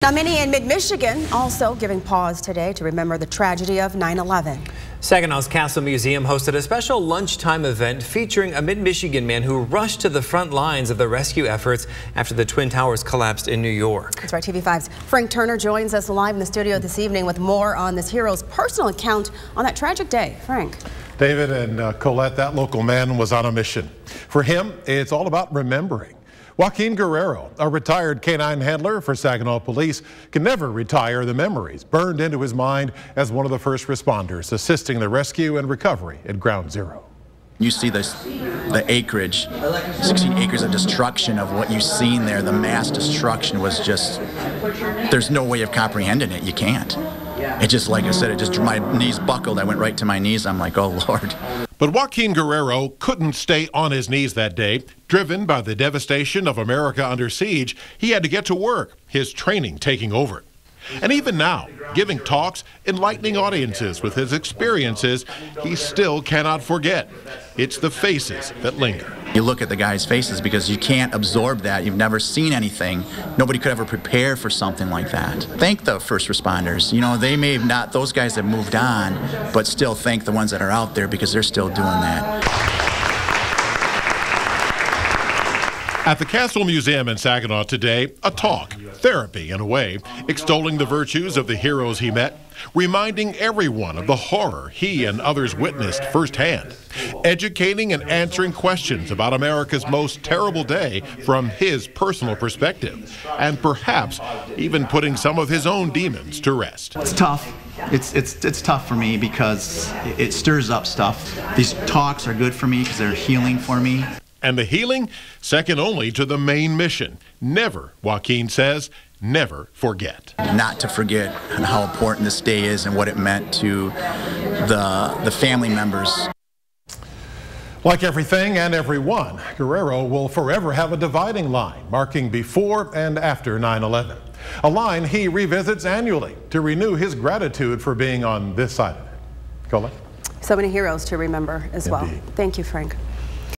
Now, many in mid-Michigan also giving pause today to remember the tragedy of 9/11. Saginaw's Castle Museum hosted a special lunchtime event featuring a mid-Michigan man who rushed to the front lines of the rescue efforts after the Twin Towers collapsed in New York. That's right, TV5's Frank Turner joins us live in the studio this evening with more on this hero's personal account on that tragic day. Frank. David and Colette, that local man was on a mission. For him, it's all about remembering. Joaquin Guerrero, a retired canine handler for Saginaw Police, can never retire the memories burned into his mind as one of the first responders assisting the rescue and recovery at Ground Zero. You see the acreage, 16 acres of destruction of what you've seen there. The mass destruction was just, there's no way of comprehending it. You can't. It just, like I said, my knees buckled. I went right to my knees. I'm like, oh, Lord. But Joaquin Guerrero couldn't stay on his knees that day. Driven by the devastation of America under siege, he had to get to work, his training taking over. And even now, giving talks, enlightening audiences with his experiences, he still cannot forget. It's the faces that linger. You look at the guys' faces because you can't absorb that. You've never seen anything. Nobody could ever prepare for something like that. Thank the first responders. You know, they may have not, those guys have moved on, but still thank the ones that are out there because they're still doing that. At the Castle Museum in Saginaw today, a talk, therapy in a way, extolling the virtues of the heroes he met, reminding everyone of the horror he and others witnessed firsthand, educating and answering questions about America's most terrible day from his personal perspective, and perhaps even putting some of his own demons to rest. It's tough. It's tough for me because it stirs up stuff. These talks are good for me because they're healing for me. And the healing, second only to the main mission. Never, Joaquin says, never forget. Not to forget how important this day is and what it meant to the family members. Like everything and everyone, Guerrero will forever have a dividing line marking before and after 9/11. A line he revisits annually to renew his gratitude for being on this side of it. Colette? So many heroes to remember as well. Thank you, Frank.